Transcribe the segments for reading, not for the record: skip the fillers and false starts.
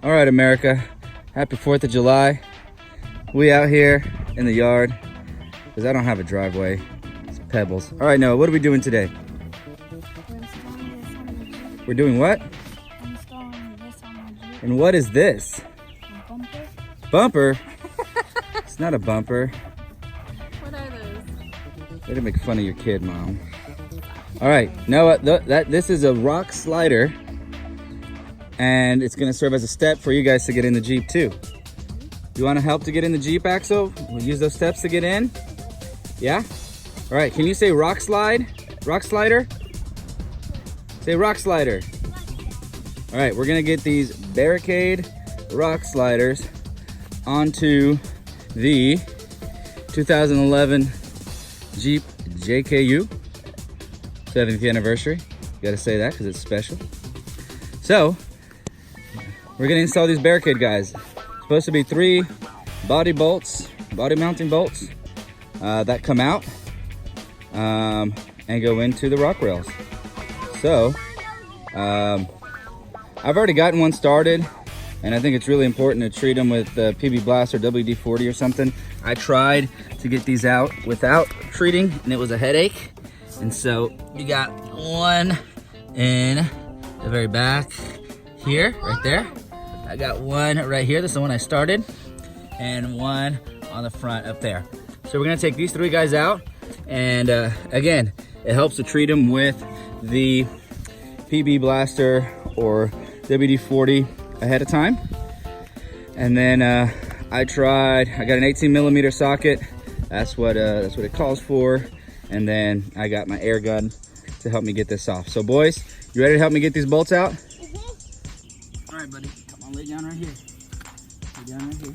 All right, America. Happy 4th of July. We out here in the yard because I don't have a driveway. It's pebbles. All right, Noah, what are we doing today? We're doing what? I'm installing this on my Jeep. And what is this? A bumper. Bumper? It's not a bumper. What are those? Way to make fun of your kid, Mom. All right, Noah, this is a rock slider, and it's gonna serve as a step for you guys to get in the Jeep too. You wanna help to get in the Jeep, Axel? We'll use those steps to get in? Yeah? All right, can you say rock slide? Rock slider? Say rock slider. All right, we're gonna get these Barricade rock sliders onto the 2011 Jeep JKU 70th anniversary. You gotta say that because it's special. So we're gonna install these Barricade guys. Supposed to be 3 body mounting bolts that come out and go into the rock rails. So I've already gotten one started, and I think it's really important to treat them with PB Blast or WD-40 or something. I tried to get these out without treating, and it was a headache. And so you got one in the very back here, right there. I got one right here. This is the one I started, and one on the front up there. So we're gonna take these 3 guys out, and again, it helps to treat them with the PB Blaster or WD-40 ahead of time. And then I got an 18mm socket. That's what it calls for. And then I got my air gun to help me get this off. So boys, you ready to help me get these bolts out? Mm-hmm. All right, buddy, come on, lay down right here. Lay down right here.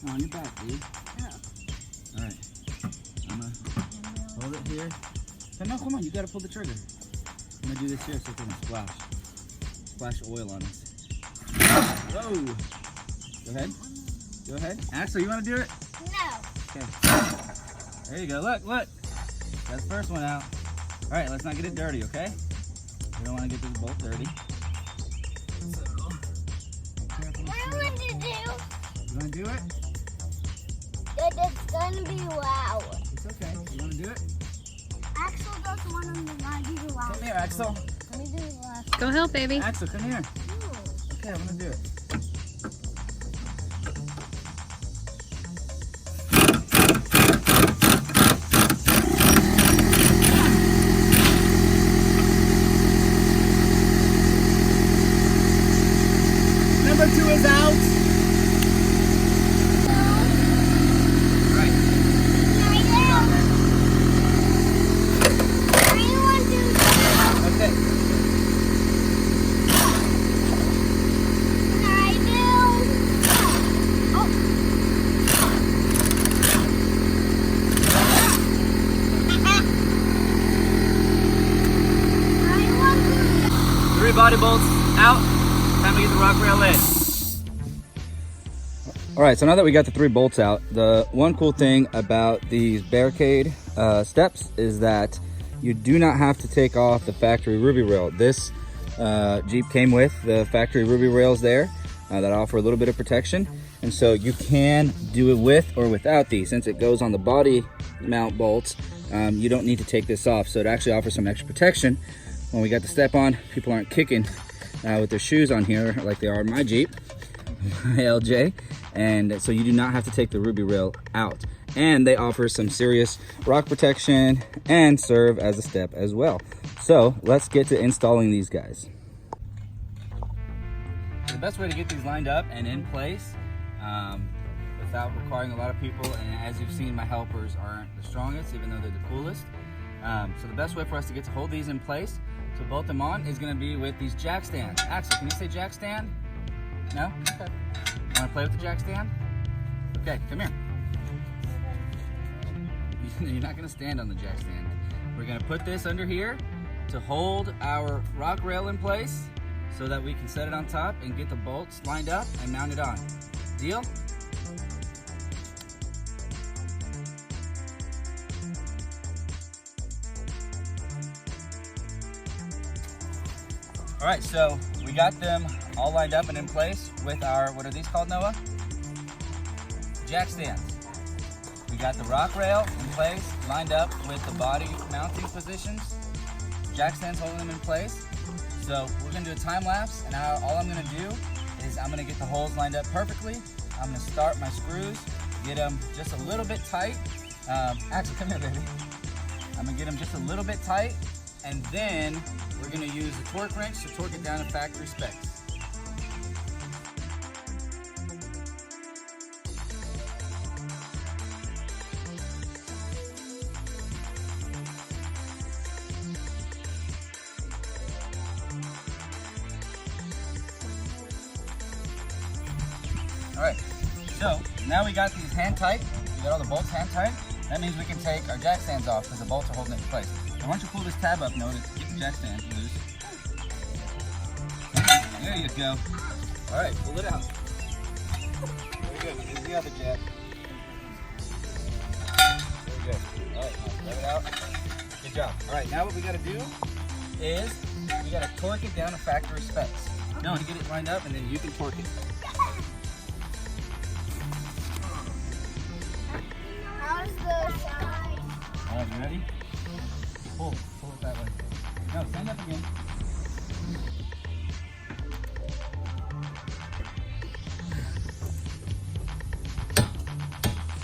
On your back, dude. Yeah. All right, I'm gonna hold it here. No, come on, you gotta pull the trigger. I'm gonna do this here so it's gonna splash oil on us. Whoa! Go ahead. Go ahead. Axel, you wanna do it? No. Okay. There you go. Look. Got the first one out. All right, let's not get it dirty, okay? We don't want to get this bolt dirty. So, What do I want to do? You want to do it? It's gonna be loud. It's okay. You want to do it? Axel doesn't want to do loud. Come here, Axel. Let me do it loud. Go help, baby. Axel, come here. Okay, I'm gonna do it. Number 2 is out. Right. Okay. Three body bolts out. Time to get the rock rail in. All right, so now that we got the 3 bolts out, the one cool thing about these Barricade steps is that you do not have to take off the factory ruby rail. This Jeep came with the factory ruby rails there that offer a little bit of protection. And so you can do it with or without these. Since it goes on the body mount bolts, you don't need to take this off. So it actually offers some extra protection. When we got the step on, people aren't kicking with their shoes on here like they are in my Jeep, my LJ. And so you do not have to take the ruby rail out. And they offer some serious rock protection and serve as a step as well. So let's get to installing these guys. The best way to get these lined up and in place without requiring a lot of people, and as you've seen, my helpers aren't the strongest, even though they're the coolest. So the best way for us to get to hold these in place, to bolt them on, is gonna be with these jack stands. Axel, can you say jack stand? No? Okay. Wanna play with the jack stand? Okay, come here. You're not gonna stand on the jack stand. We're gonna put this under here to hold our rock rail in place so that we can set it on top and get the bolts lined up and mount it on. Deal? All right, so we got them all lined up and in place with our, what are these called, Noah? Jack stands. We got the rock rail in place, lined up with the body mounting positions. Jack stands holding them in place. So we're gonna do a time lapse, and all I'm gonna do is I'm gonna get the holes lined up perfectly. I'm gonna start my screws, get them just a little bit tight. Axel, come here, baby. I'm gonna get them just a little bit tight, and then we're gonna use a torque wrench to torque it down to factory specs. All right, so now we got these hand tight. We got all the bolts hand tight. That means we can take our jack stands off because the bolts are holding it in place. Now, why don't you pull this tab up, Noah, to get the jack stands loose. There you go. All right, pull it out. Very good. Here's the other jack. Very good. All right, now let it out. Good job. All right, now what we got to do is we got to torque it down to factory specs. No, to get it lined up, and then you can torque it. How's the side? All right, you ready? Pull it that way. No, stand up again.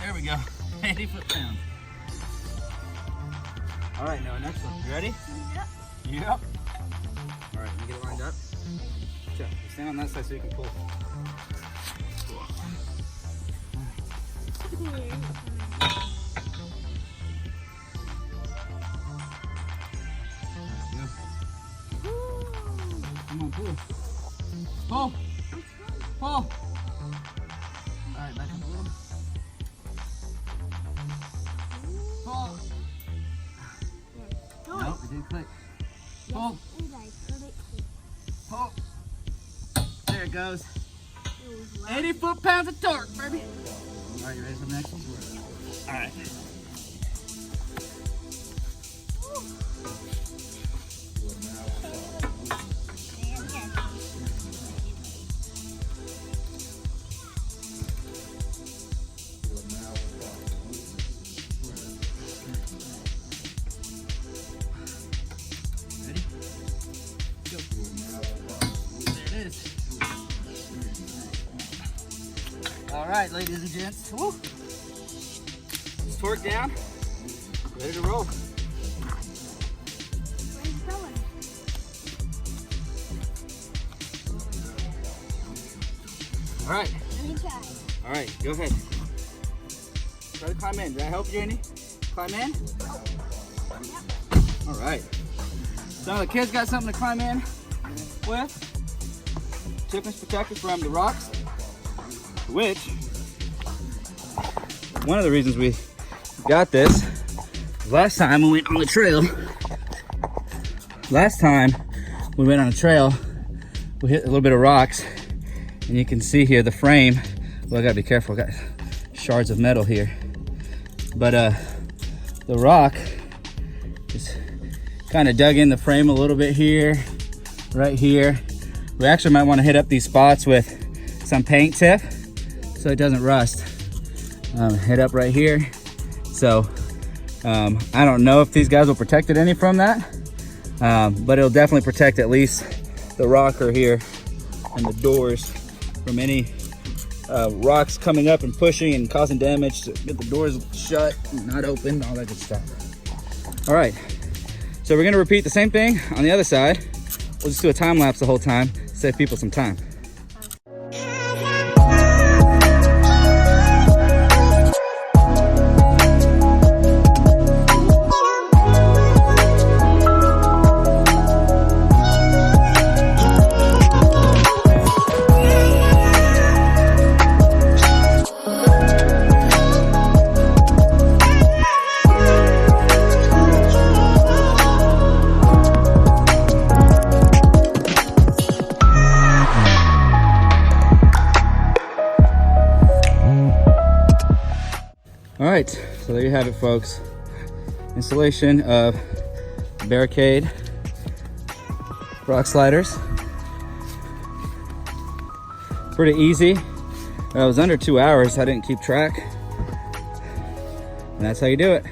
There we go. 80 foot-pounds. All right, now next one. You ready? Yep. Yep. All right, let me get it lined up. Check. Stand on that side so you can pull. Come on, pull. Pull. Pull. All right, back up a little. Pull. Nope, it didn't click. Pull. Pull. There it goes. 80 foot-pounds of torque, baby. All right, you ready for the next one? All right. Ready? Go. There it is. All right, ladies and gents. Woo. It's torque down. Ready to roll. Where's it going? All right. Let me try. All right, go ahead. Try to climb in. Did I help you, Andy? Climb in? All right. So the kids got something to climb in with. Chippings protected from the rocks, which, one of the reasons we got this, last time we went on the trail, we hit a little bit of rocks, and you can see here the frame. Well, I gotta be careful, I got shards of metal here. But the rock just kind of dug in the frame a little bit here, right here. We actually might want to hit up these spots with some paint tip so it doesn't rust. Hit up right here. So I don't know if these guys will protect it any from that, but it'll definitely protect at least the rocker here and the doors from any rocks coming up and pushing and causing damage, to get the doors shut, not open, all that good stuff. All right, so we're gonna repeat the same thing on the other side. We'll just do a time lapse the whole time, save people some time. All right, so there you have it, folks. Installation of Barricade rock sliders. Pretty easy. It was under 2 hours. I didn't keep track. And that's how you do it.